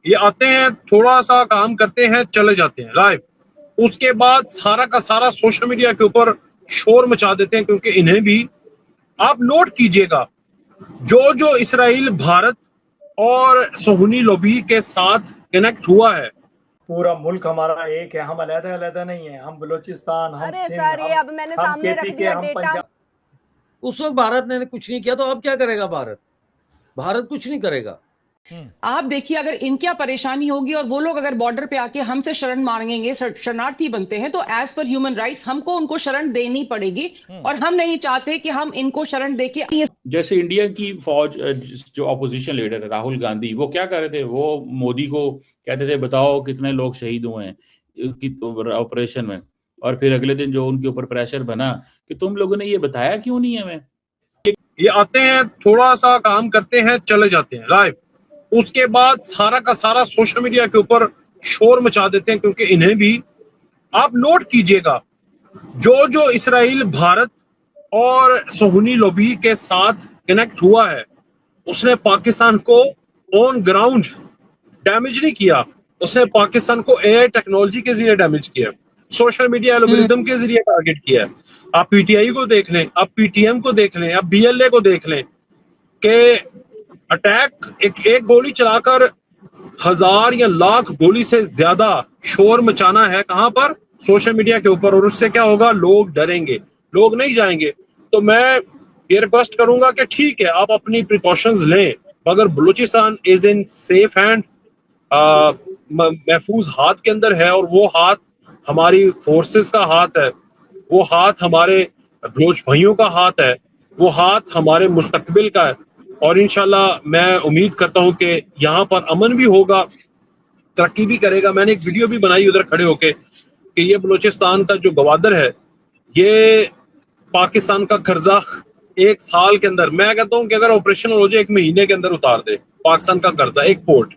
ये आते हैं, थोड़ा सा काम करते हैं, चले जाते हैं गायब। उसके बाद सारा का सारा सोशल मीडिया के ऊपर शोर मचा देते हैं, क्योंकि इन्हें भी, आप नोट कीजिएगा, जो जो इसराइल भारत और सोहनी लॉबी के साथ कनेक्ट हुआ है। पूरा मुल्क हमारा एक है, हम अलग अलग नहीं है। हम बलूचिस्तान, हम अरे सिंध, सर, ये अब मैंने हम सामने रख केपी के, दिया हम डेटा। पंजाब। उस वक्त भारत ने कुछ नहीं किया, तो अब क्या करेगा भारत? भारत कुछ नहीं करेगा। आप देखिए, अगर इनकी परेशानी होगी और वो लोग अगर बॉर्डर पे आके हमसे शरण मांगेंगे, शरणार्थी बनते हैं, तो एज पर ह्यूमन राइट्स हमको उनको शरण देनी पड़ेगी। और हम नहीं चाहते कि हम इनको शरण देके, जैसे इंडिया की फौज, जो अपोजिशन लीडर है राहुल गांधी, वो क्या कर रहे थे, वो मोदी को कहते थे बताओ कितने लोग शहीद हुए हैं ऑपरेशन में, और फिर अगले दिन जो उनके ऊपर प्रेशर बना कि तुम लोगों ने ये बताया क्यों नहीं हमें। ये आते हैं, थोड़ा सा काम करते हैं, चले जाते हैं गायब। उसके बाद सारा का सारा सोशल मीडिया के ऊपर शोर मचा देते हैं, क्योंकि इन्हें भी, आप नोट कीजिएगा, जो जो इसराइल भारत और सोहनी लॉबी के साथ कनेक्ट हुआ है, उसने पाकिस्तान को ऑन ग्राउंड डैमेज नहीं किया, उसने पाकिस्तान को एआई टेक्नोलॉजी के जरिए डैमेज किया, सोशल मीडिया एल्गोरिथम के जरिए टारगेट किया। आप पीटीआई को देख लें, आप पीटीएम को देख लें, आप बीएलए को देख लें कि अटैक, एक गोली चलाकर 1000 या लाख गोली से ज्यादा शोर मचाना है, कहां पर? सोशल मीडिया के ऊपर। और उससे क्या होगा? लोग डरेंगे, लोग नहीं जाएंगे। तो मैं ये रिक्वेस्ट करूंगा कि ठीक है, आप अपनी प्रिकॉशंस लें, मगर Balochistan is in safe hand, महफूज हाथ के अंदर है। और वो हाथ हमारी फोर्सेस का हाथ है, वो हाथ हमारे बलोच भाइयों का हाथ है, वो हाथ हमारे मुस्तकबिल का है। और इंशाल्लाह मैं उम्मीद करता हूं कि यहाँ पर अमन भी होगा, तरक्की भी करेगा। मैंने एक वीडियो भी बनाई उधर खड़े होके कि ये बलूचिस्तान का जो गवादर है, ये पाकिस्तान का कर्जा 1 साल के अंदर, मैं कहता हूं कि अगर ऑपरेशनल हो जाए 1 महीने के अंदर उतार दे पाकिस्तान का कर्जा। एक पोर्ट,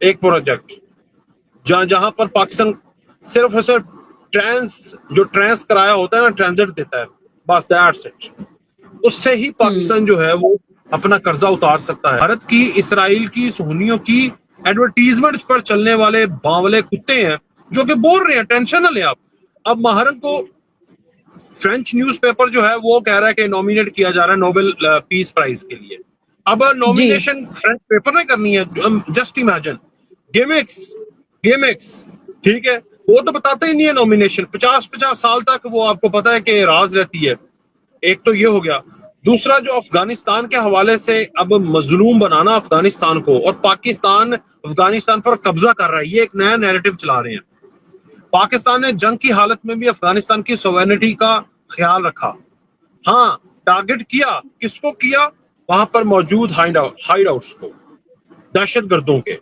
एक प्रोजेक्ट, जहां पर पाकिस्तान सिर्फ और सिर्फ ट्रांस कराया होता है ना, ट्रांजिट देता है, बस दैट्स इट। उससे ही पाकिस्तान जो है वो अपना कर्जा उतार सकता है। भारत की, इसराइल की, सोहनियों की एडवर्टीजमेंट पर चलने वाले बावले कुत्ते हैं जो कि बोल रहे हैं, टेंशन ना ले आप। अब महरंग को फ्रेंच न्यूज़पेपर जो है वो कह रहा है कि नॉमिनेट किया जा रहा है नोबेल पीस प्राइज के लिए। अब नॉमिनेशन फ्रेंच पेपर ने करनी है, जस्ट इमेजिन। गेमिक्स, ठीक है, वो तो बताते ही नहीं है नॉमिनेशन। 50-50 साल तक वो, आपको पता है कि राज रहती है। एक तो ये हो गया। दूसरा, जो अफगानिस्तान के हवाले से अब मजलूम बनाना अफगानिस्तान को, और पाकिस्तान अफगानिस्तान पर कब्जा कर रहा है, ये एक नया नैरेटिव चला रहे हैं। पाकिस्तान ने जंग की हालत में भी अफगानिस्तान की सोवेरेनिटी का ख्याल रखा। हाँ, टारगेट किया, किसको किया? वहां पर मौजूद हाइड आउट्स को, दहशत गर्दों के,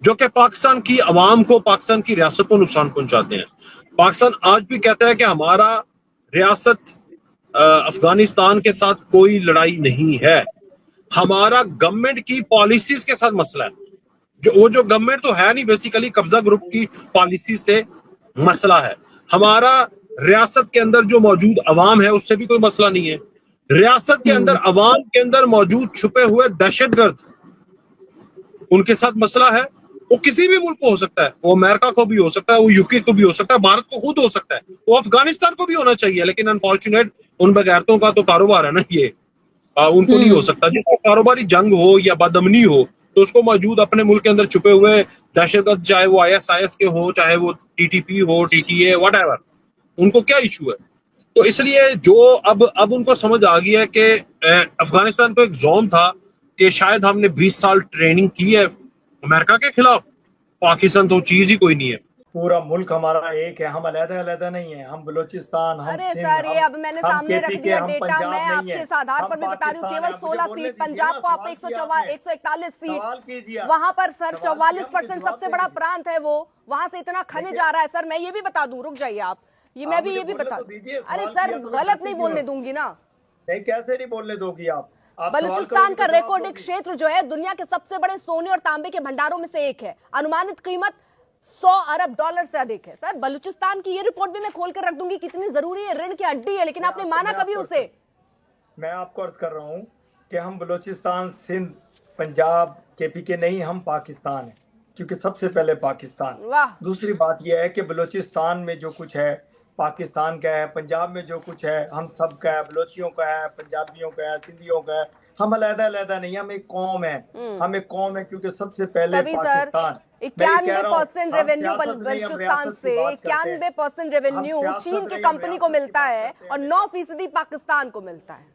जो कि पाकिस्तान की अवाम को, पाकिस्तान की रियासत को नुकसान पहुंचाते हैं। पाकिस्तान आज भी कहता है कि हमारा रियासत अफगानिस्तान के साथ कोई लड़ाई नहीं है, हमारा गवर्नमेंट की पॉलिसीज के साथ मसला है। जो गवर्नमेंट तो है नहीं, बेसिकली कब्जा ग्रुप की पॉलिसी से मसला है। हमारा रियासत के अंदर जो मौजूद अवाम है उससे भी कोई मसला नहीं है। रियासत के अंदर, अवाम के अंदर मौजूद छुपे हुए दहशतगर्द, उनके साथ मसला है। वो किसी भी मुल्क को हो सकता है, वो अमेरिका को भी हो सकता है, वो यूके को भी हो सकता है, भारत को खुद हो सकता है, वो अफगानिस्तान को भी होना चाहिए। लेकिन अनफॉर्चुनेट उन बगैरतों का तो कारोबार है ना ये, उनको नहीं हो सकता। जिसको कारोबारी जंग हो या बदअमनी हो, तो उसको मौजूद अपने मुल्क के अंदर छुपे हुए दहशतगर्द, चाहे वो ISIS के हो, चाहे वो TTP हो, TTA, व्हाटएवर, उनको क्या इशू है? तो इसलिए जो अब उनको समझ आ गया है कि अफगानिस्तान को एक जोन था कि शायद हमने 20 साल ट्रेनिंग की है अमेरिका के खिलाफ, पाकिस्तान तो चीज ही कोई नहीं है। पूरा मुल्क हमारा एक है, हम अलग अलग नहीं है। हम बलूचिस्तान, हम अरे सिंध, सर, ये अब मैंने सामने रख दिया डेटा। मैं आपके इस आधार पर भी बता रही हूँ, केवल 16 सीट। पंजाब को आप 141 सीट, वहां पर सर 44% सबसे बड़ा प्रांत है वो, वहां से इतना खनिज आ रहा है। सर मैं ये भी बता दूं, रुक जाइए आप, ये मैं भी ये भी बता दूं। अरे सर, गलत नहीं बोलने दूंगी ना। नहीं, कैसे नहीं बोलने दोगी आप? बलूचिस्तान का रेकॉर्डिंग क्षेत्र जो है दुनिया के सबसे बड़े सोने और तांबे के भंडारों में से एक है। अनुमानित कीमत $100 अरब से अधिक है। सर बलूचिस्तान की ये रिपोर्ट भी मैं खोल कर रख दूंगी, कितनी जरूरी है, ऋण की हड्डी है, लेकिन आपने माना कभी उसे? मैं आपको अर्ज कर रहा हूँ कि हम बलूचिस्तान, सिंध, पंजाब, KP के नहीं, हम पाकिस्तान है। क्योंकि सबसे पहले पाकिस्तान। वाह। दूसरी बात यह है कि बलूचिस्तान में जो कुछ है पाकिस्तान का है, पंजाब में जो कुछ है हम सब का है, बलोचियों का है, पंजाबियों का है, सिंधियों का है। हम अलग-अलग नहीं, हम एक कौम है, हम एक कौम है, क्योंकि सबसे पहले पाकिस्तान। 91% रेवेन्यू बलूचिस्तान से, 91% रेवेन्यू चीन की कंपनी को मिलता है और 9% पाकिस्तान को मिलता है।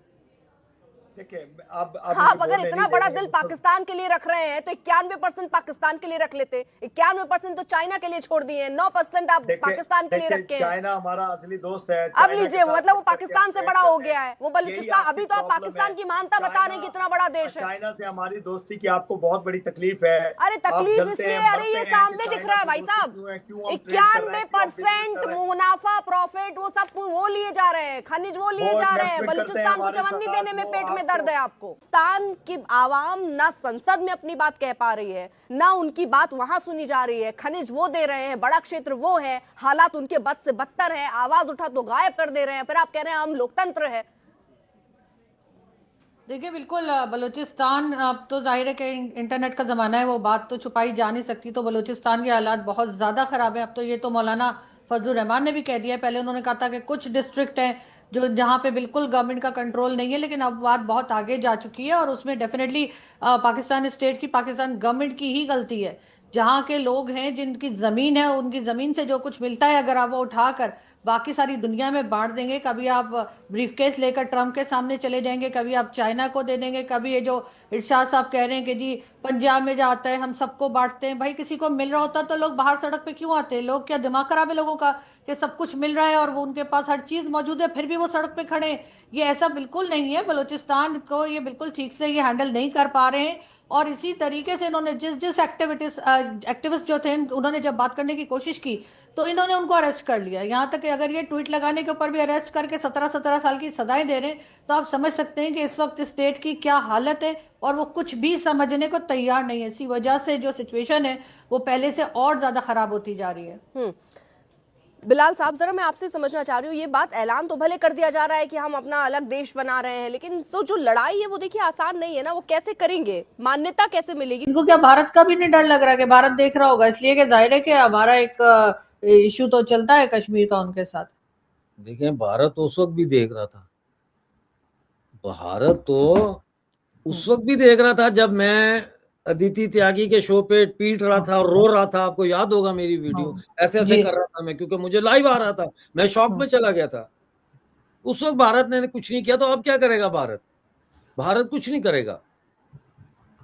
देखिए अब अगर इतना बड़ा दिल पाकिस्तान के लिए रख रहे हैं तो 91% पाकिस्तान के लिए रख लेते, 91% तो चाइना के लिए छोड़ दिए, 9% आप पाकिस्तान के लिए रखे हैं। चाइना हमारा असली दोस्त है। अब लीजिए, मतलब वो पाकिस्तान से बड़ा हो गया है, वो बलूचिस्तान। अभी तो आप पाकिस्तान की मानता बता रहे हैं कि इतना बड़ा देश है। चाइना से हमारी दोस्ती की आपको बहुत बड़ी तकलीफ है। अरे तकलीफ इसलिए, अरे ये सामने दिख रहा है भाई साहब, 91% मुनाफा प्रॉफिट वो सब वो लिए जा रहे हैं, खनिज वो लिए जा रहे हैं। बलूचिस्तान को चवन्नी देने में पेट में दर्द है आपको। पाकिस्तान की आवाम ना संसद में अपनी बात कह पा रही है, ना उनकी बात वहां सुनी जा रही है। खनिज वो दे रहे हैं, बड़ा क्षेत्र वो है, हालात उनके बद से बदतर है, आवाज उठा तो गायब कर दे रहे हैं, फिर आप कह रहे हैं हम लोकतंत्र है। देखिए बिल्कुल, बलूचिस्तान अब तो जाहिर है कि इंटरनेट का ज़माना है, वो बात तो छुपाई जा नहीं सकती। तो बलूचिस्तान के हालात बहुत ज़्यादा ख़राब है। अब तो ये तो मौलाना फजलुर रहमान ने भी कह दिया है। पहले उन्होंने कहा था कि कुछ डिस्ट्रिक्ट हैं जो जहाँ पे बिल्कुल गवर्नमेंट का कंट्रोल नहीं है, लेकिन अब बात बहुत आगे जा चुकी है और उसमें डेफिनेटली पाकिस्तान स्टेट की, पाकिस्तान गवर्नमेंट की ही गलती है। जहाँ के लोग हैं, जिनकी ज़मीन है, उनकी ज़मीन से जो कुछ मिलता है अगर आप वो उठाकर बाकी सारी दुनिया में बांट देंगे, कभी आप ब्रीफकेस लेकर ट्रम्प के सामने चले जाएंगे, कभी आप चाइना को दे देंगे, कभी ये जो इरशाद साहब कह रहे हैं कि जी पंजाब में जाता है हम सबको बांटते हैं। भाई किसी को मिल रहा होता तो लोग बाहर सड़क पे क्यों आते हैं? लोग क्या दिमाग खराब है लोगों का कि सब कुछ मिल रहा है और वो उनके पास हर चीज़ मौजूद है फिर भी वो सड़क पे खड़े हैं? ये ऐसा बिल्कुल नहीं है। बलूचिस्तान को ये बिल्कुल ठीक से ये हैंडल नहीं कर पा रहे हैं और इसी तरीके से इन्होंने जिस एक्टिविस्ट जो थे उन्होंने जब बात करने की कोशिश की तो इन्होंने उनको अरेस्ट कर लिया। यहाँ तक कि अगर ये ट्वीट लगाने के ऊपर भी अरेस्ट करके 17 साल की सजाएं दे रहे हैं तो आप समझ सकते हैं कि इस वक्त स्टेट की क्या हालत है और वो कुछ भी समझने को तैयार नहीं है। इसी वजह से जो सिचुएशन है वो पहले से और ज्यादा खराब होती जा रही है। बिलाल साहब, जरा मैं आपसे समझना चाह रही हूँ, ये बात ऐलान तो भले कर दिया जा रहा है कि हम अपना अलग देश बना रहे हैं, लेकिन जो लड़ाई है वो देखिए आसान नहीं है ना। वो कैसे करेंगे, मान्यता कैसे मिलेगी? इनको क्या भारत का भी नहीं डर लग रहा कि भारत देख रहा होगा? इसलिए कि जाहिर है कि हमारा एक इशू तो चलता है कश्मीर का उनके साथ। देखिए, भारत उस वक्त भी देख रहा था, भारत तो उस वक्त भी देख रहा था जब मैं अदिति त्यागी के शो पे पीट रहा था और रो रहा था। आपको याद होगा मेरी वीडियो, ऐसे ऐसे कर रहा था मैं, क्योंकि मुझे लाइव आ रहा था, मैं शॉक में चला गया था। उस वक्त भारत ने कुछ नहीं किया, तो अब क्या करेगा भारत? भारत कुछ नहीं करेगा।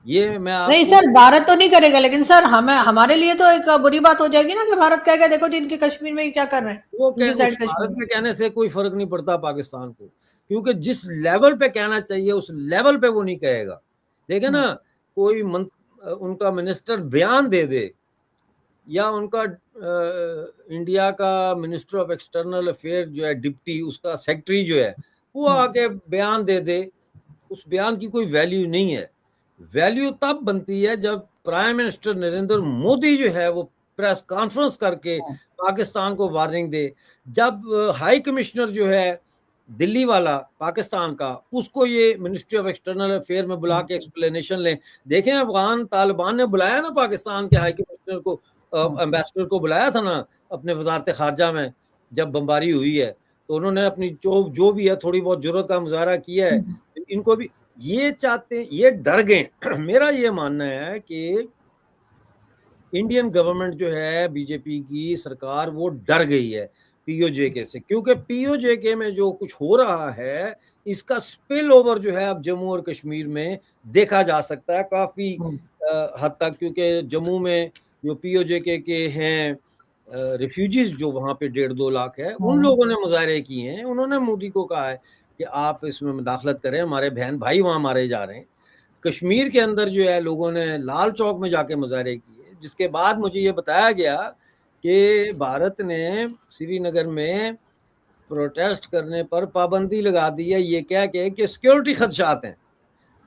ये मैं नहीं सर, भारत तो नहीं करेगा, लेकिन सर हमारे लिए तो एक बुरी बात हो जाएगी ना कि भारत कहेगा देखो जी इनके कश्मीर में क्या कर रहे हैं। वो भारत में कहने से कोई फर्क नहीं पड़ता पाकिस्तान को, क्योंकि जिस लेवल पे कहना चाहिए उस लेवल पे वो नहीं कहेगा। देखे ना, कोई उनका मिनिस्टर बयान दे दे या उनका इंडिया का मिनिस्टर ऑफ एक्सटर्नल अफेयर जो है, डिप्टी उसका सेक्रेटरी जो है, वो आके बयान दे दे, उस बयान की कोई वैल्यू नहीं है। वैल्यू तब बनती है जब प्राइम मिनिस्टर नरेंद्र मोदी जो है वो प्रेस कॉन्फ्रेंस करके पाकिस्तान को वार्निंग दे, जब हाई कमिश्नर जो है दिल्ली वाला पाकिस्तान का, उसको ये मिनिस्ट्री ऑफ एक्सटर्नल अफेयर में बुला के एक्सप्लेनेशन लें। देखें, अफगान तालिबान ने बुलाया ना पाकिस्तान के हाई कमिश्नर को, एम्बेसडर को बुलाया था ना अपने वजारत खारजा में, जब बमबारी हुई है तो उन्होंने अपनी जो भी है थोड़ी बहुत जुर्रत का मुजाहरा किया है। इनको भी ये चाहते, ये डर गए। मेरा ये मानना है कि इंडियन गवर्नमेंट जो है, बीजेपी की सरकार, वो डर गई है पीओजेके से, क्योंकि पीओजेके में जो कुछ हो रहा है इसका स्पिल ओवर जो है अब जम्मू और कश्मीर में देखा जा सकता है काफी हद तक, क्योंकि जम्मू में जो पीओजेके के हैं रिफ्यूजीज जो वहां पे 1.5-2 लाख है, उन लोगों ने मुजाहरे किए हैं। उन्होंने मोदी को कहा है कि आप इसमें मुदाखलत करें, हमारे बहन भाई वहां मारे जा रहे हैं। कश्मीर के अंदर जो है लोगों ने लाल चौक में जाके मुजाहरे किए, जिसके बाद मुझे ये बताया गया कि भारत ने श्रीनगर में प्रोटेस्ट करने पर पाबंदी लगा दी है, ये कह के कि सिक्योरिटी खदशात हैं।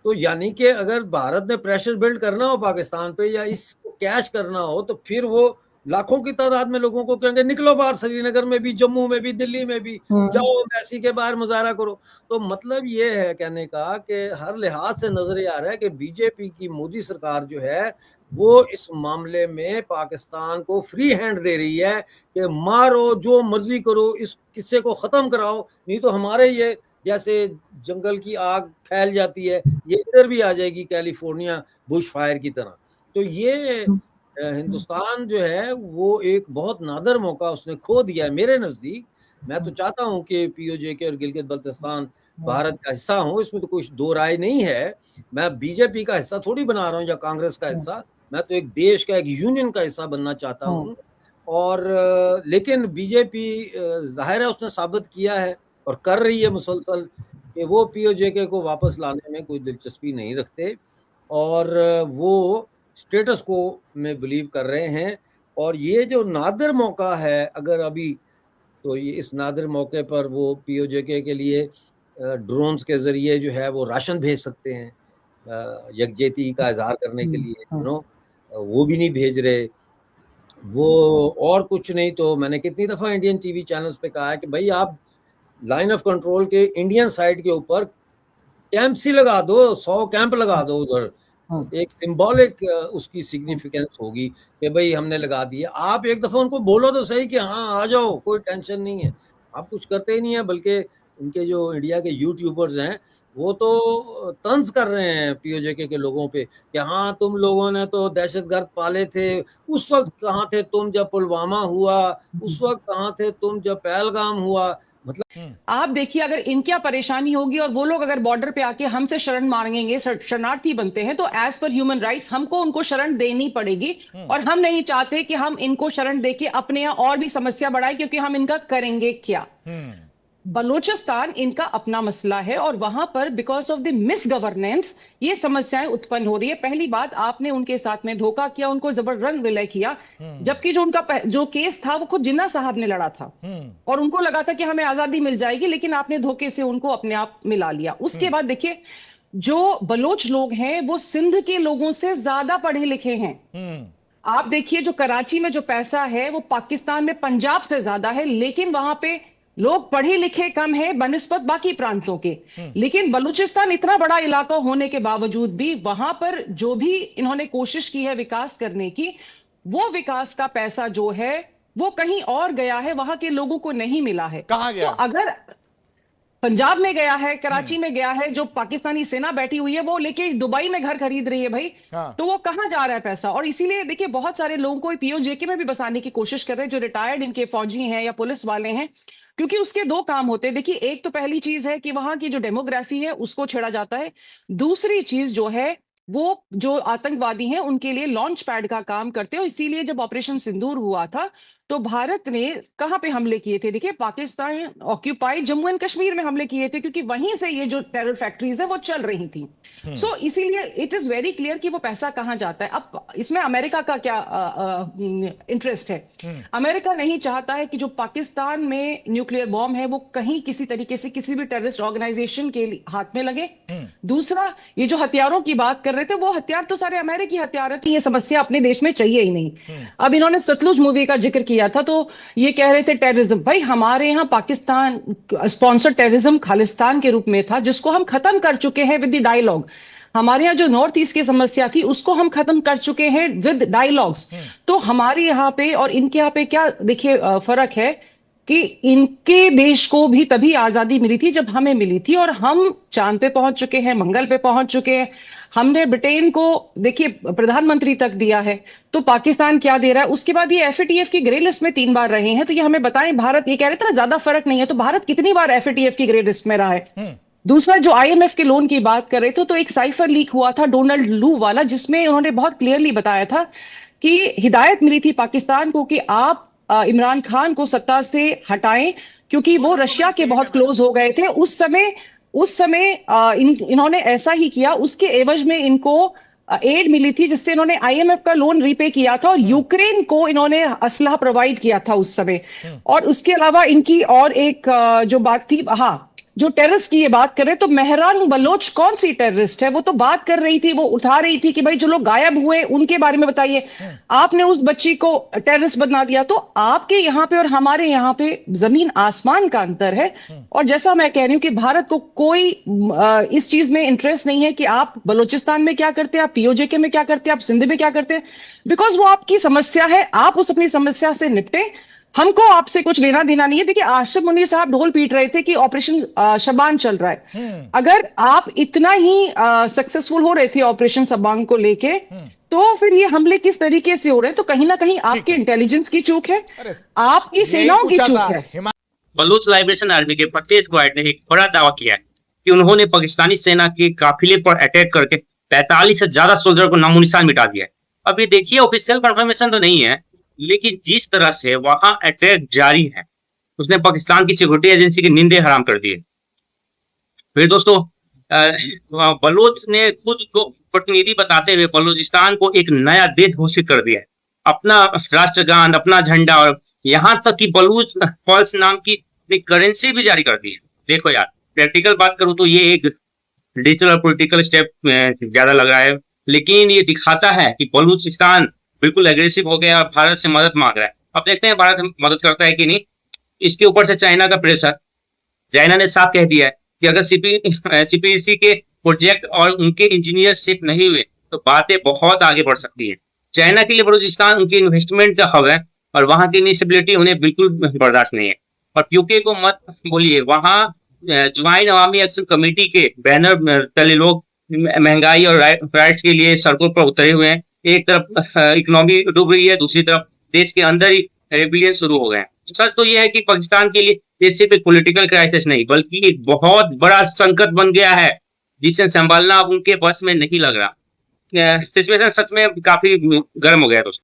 तो यानी कि अगर भारत ने प्रेशर बिल्ड करना हो पाकिस्तान पे या इसको कैश करना हो तो फिर वो लाखों की तादाद में लोगों को कहेंगे निकलो बाहर, श्रीनगर में भी, जम्मू में भी, दिल्ली में भी जाओ, एम्बेसी के बाहर मुजाहरा करो। तो मतलब ये है कहने का कि हर लिहाज से नजर आ रहा है कि बीजेपी की मोदी सरकार जो है वो इस मामले में पाकिस्तान को फ्री हैंड दे रही है कि मारो, जो मर्जी करो, इस किस्से को खत्म कराओ, नहीं तो हमारे ये जैसे जंगल की आग फैल जाती है ये इधर भी आ जाएगी, कैलिफोर्निया बुश फायर की तरह। तो ये हिंदुस्तान जो है वो एक बहुत नादर मौका उसने खो दिया है मेरे नजदीक। मैं तो चाहता हूं कि पीओजे और गिलगित बल्तिस्तान भारत का हिस्सा हो, इसमें तो कोई दो राय नहीं है। मैं बीजेपी का हिस्सा थोड़ी बना रहा हूं या कांग्रेस का हिस्सा, मैं तो एक देश का, एक यूनियन का हिस्सा बनना चाहता हूं। और लेकिन बीजेपी जाहिर है उसने साबित किया है और कर रही है मुसलसल कि वो पीओजे को वापस लाने में कोई दिलचस्पी नहीं रखते और वो स्टेटस को में बिलीव कर रहे हैं। और ये जो नादिर मौका है, अगर अभी तो ये इस नादिर मौके पर वो पीओजे के लिए ड्रोन्स के जरिए जो है वो राशन भेज सकते हैं यकजहती का इजहार करने के लिए, वो भी नहीं भेज रहे वो। और कुछ नहीं तो मैंने कितनी दफा इंडियन टीवी चैनल्स पे कहा है कि भाई आप लाइन ऑफ कंट्रोल के इंडियन साइड के ऊपर कैंप सी लगा दो, 100 कैंप लगा दो उधर, एक सिंबॉलिक उसकी सिग्निफिकेंस होगी कि भाई हमने लगा दिया। आप एक दफा उनको बोलो तो सही कि हाँ आ जाओ, कोई टेंशन नहीं है। आप कुछ करते ही नहीं है, बल्कि इनके जो इंडिया के यूट्यूबर्स हैं वो तो तंज कर रहे हैं पीओजे के लोगों पे कि हाँ तुम लोगों ने तो दहशतगर्द पाले थे, उस वक्त कहाँ थे तुम जब पुलवामा हुआ, उस वक्त कहाँ थे तुम जब पहलगाम हुआ। मतलब आप देखिए अगर इनकी परेशानी होगी और वो लोग अगर बॉर्डर पे आके हमसे शरण मांगेंगे, शरणार्थी बनते हैं, तो एज पर ह्यूमन राइट्स हमको उनको शरण देनी पड़ेगी। और हम नहीं चाहते कि हम इनको शरण देके अपने यहाँ और भी समस्या बढ़ाए, क्योंकि हम इनका करेंगे क्या। बलूचिस्तान इनका अपना मसला है और वहां पर because of the miss governance ये समस्याएं उत्पन्न हो रही है। पहली बात, आपने उनके साथ में धोखा किया, उनको जबरदस्त विलय किया, जबकि जो उनका जो केस था वो खुद जिन्ना साहब ने लड़ा था और उनको लगा था कि हमें आजादी मिल जाएगी, लेकिन आपने धोखे से उनको अपने आप मिला लिया। उसके बाद देखिए जो बलोच लोग हैं वो सिंध के लोगों से ज्यादा पढ़े लिखे हैं। आप देखिए जो कराची में जो पैसा है वो पाकिस्तान में पंजाब से ज्यादा है, लेकिन वहां पे लोग पढ़े लिखे कम है बनिस्बत बाकी प्रांतों के। लेकिन बलूचिस्तान इतना बड़ा इलाका होने के बावजूद भी वहां पर जो भी इन्होंने कोशिश की है विकास करने की, वो विकास का पैसा जो है वो कहीं और गया है, वहां के लोगों को नहीं मिला है। कहां गया? तो अगर पंजाब में गया है, कराची में गया है, जो पाकिस्तानी सेना बैठी हुई है वो लेके दुबई में घर खरीद रही है भाई, तो वो कहां जा रहा है पैसा। और इसीलिए देखिए बहुत सारे लोगों को पीओजे में भी बसाने की कोशिश कर रहे हैं जो रिटायर्ड इनके फौजी हैं या पुलिस वाले हैं, क्योंकि उसके दो काम होते हैं। देखिए एक तो पहली चीज है कि वहां की जो डेमोग्राफी है उसको छेड़ा जाता है, दूसरी चीज जो है वो जो आतंकवादी हैं उनके लिए लॉन्च पैड का काम करते हैं। इसीलिए जब ऑपरेशन सिंदूर हुआ था तो भारत ने कहां पे हमले किए थे? देखिए पाकिस्तान ऑक्यूपाइड जम्मू एंड कश्मीर में हमले किए थे, क्योंकि वहीं से ये जो टेरर फैक्ट्रीज है वो चल रही थी। सो इसीलिए इट इज वेरी क्लियर कि वो पैसा कहां जाता है। अब इसमें अमेरिका का क्या इंटरेस्ट है? अमेरिका नहीं चाहता है कि जो पाकिस्तान में न्यूक्लियर बॉम्ब है वो कहीं किसी तरीके से किसी भी टेररिस्ट ऑर्गेनाइजेशन के हाथ में लगे। दूसरा, ये जो हथियारों की बात कर रहे थे वो हथियार तो सारे अमेरिकी हथियार है, ये समस्या अपने देश में चाहिए ही नहीं। अब इन्होंने सतलुज मूवी का जिक्र किया था तो ये कह रहे थे टेररिज्म। भाई हमारे यहाँ पाकिस्तान स्पॉन्सर्ड टेररिज्म खालिस्तान के रूप में था, जिसको हम खत्म कर चुके हैं विद द डायलॉग। हमारे यहाँ जो नॉर्थ ईस्ट की समस्या थी उसको हम खत्म कर चुके हैं विद डायलॉग्स। तो हमारे यहाँ पे और इनके यहाँ पे क्या देखिए फर्क है कि इनके देश को भी तभी आजादी मिली थी जब हमें मिली थी, और हम चांद पे पहुंच चुके हैं, मंगल पे पहुंच चुके हैं। हमने ब्रिटेन को देखिए प्रधानमंत्री तक दिया है, तो पाकिस्तान क्या दे रहा है? उसके बाद ये एफएटीएफ की ग्रे लिस्ट में 3 बार रहे हैं। तो ये हमें बताएं, भारत ये कह रहे थे ना ज्यादा फर्क नहीं है, तो भारत कितनी बार एफएटीएफ की ग्रे लिस्ट में रहा है? दूसरा, जो आईएमएफ के लोन की बात कर रहे थे तो एक साइफर लीक हुआ था डोनाल्ड लू वाला, जिसमें उन्होंने बहुत क्लियरली बताया था कि हिदायत मिली थी पाकिस्तान को कि आप इमरान खान को सत्ता से हटाएं, क्योंकि वो रशिया के बहुत क्लोज हो गए थे उस समय इन्होंने ऐसा ही किया। उसके एवज में इनको एड मिली थी जिससे इन्होंने आईएमएफ का लोन रीपे किया था और यूक्रेन को इन्होंने असलहा प्रोवाइड किया था उस समय। और उसके अलावा इनकी और एक जो बात थी, हाँ, जो टेररिस्ट की ये बात कर रहे हैं, तो मेहरान बलोच कौन सी टेररिस्ट है? वो तो बात कर रही थी, वो उठा रही थी कि भाई जो लोग गायब हुए उनके बारे में बताइए। आपने उस बच्ची को टेररिस्ट बना दिया। तो आपके यहाँ पे और हमारे यहाँ पे जमीन आसमान का अंतर है। और जैसा मैं कह रही हूँ कि भारत को कोई इस चीज में इंटरेस्ट नहीं है कि आप बलोचिस्तान में क्या करते हैं, आप पीओजेके में क्या करते हैं, आप सिंध में क्या करते हैं, बिकॉज वो आपकी समस्या है। आप उस अपनी समस्या से निपटे, हमको आपसे कुछ लेना देना नहीं है। देखिए, आसिफ मुनीर साहब ढोल पीट रहे थे कि ऑपरेशन शबान चल रहा है। अगर आप इतना ही सक्सेसफुल हो रहे थे ऑपरेशन शबान को लेके, तो फिर ये हमले किस तरीके से हो रहे हैं? तो कहीं ना कहीं आपके इंटेलिजेंस की चूक है, आपकी सेनाओं की चूक है। बलूच लिबरेशन आर्मी के फतेह स्क्वाड ने एक बड़ा दावा किया है कि उन्होंने पाकिस्तानी सेना के काफिले पर अटैक करके 45 से ज्यादा सोल्जर को नामोनिशान मिटा दिया है। अब ये देखिए, ऑफिशियल कंफर्मेशन तो नहीं है, लेकिन जिस तरह से वहां अटैक जारी है, उसने पाकिस्तान की सिक्योरिटी एजेंसी की नींदें हराम कर दी है। फिर दोस्तों, बलोच ने खुद को प्रतिनिधि बताते हुए बलूचिस्तान को एक नया देश घोषित कर दिया है, अपना राष्ट्रगान, अपना झंडा, और यहाँ तक कि बलूच पल्स नाम की करेंसी भी जारी कर दी है। देखो यार, प्रैक्टिकल बात करूं तो ये एक डिजिटल और पॉलिटिकल स्टेप ज्यादा लग रहा है, लेकिन ये दिखाता है कि बलूचिस्तान बिल्कुल एग्रेसिव हो गया और भारत से मदद मांग रहा है। अब देखते हैं भारत मदद करता है कि नहीं। इसके ऊपर से चाइना का प्रेशर, चाइना ने साफ कह दिया है कि अगर सीपीईसी के प्रोजेक्ट और उनके इंजीनियर शिप नहीं हुए तो बातें बहुत आगे बढ़ सकती है। चाइना के लिए बलूचिस्तान उनकी इन्वेस्टमेंट का हब है और वहां की इंस्टेबिलिटी उन्हें बिल्कुल बर्दाश्त नहीं है। और यूके को मत बोलिए, वहां ज्वाइंट अवामी एक्शन कमेटी के बैनर तले लोग महंगाई और राइट्स के लिए सड़कों पर उतरे हुए हैं। एक तरफ इकोनॉमी डूब रही है, दूसरी तरफ देश के अंदर ही रेबिलियन शुरू हो गए हैं। सच तो यह है कि पाकिस्तान के लिए ये सिर्फ एक पॉलिटिकल क्राइसिस नहीं, बल्कि एक बहुत बड़ा संकट बन गया है, जिसे संभालना अब उनके बस में नहीं लग रहा। सिचुएशन सच में काफी गर्म हो गया दोस्तों।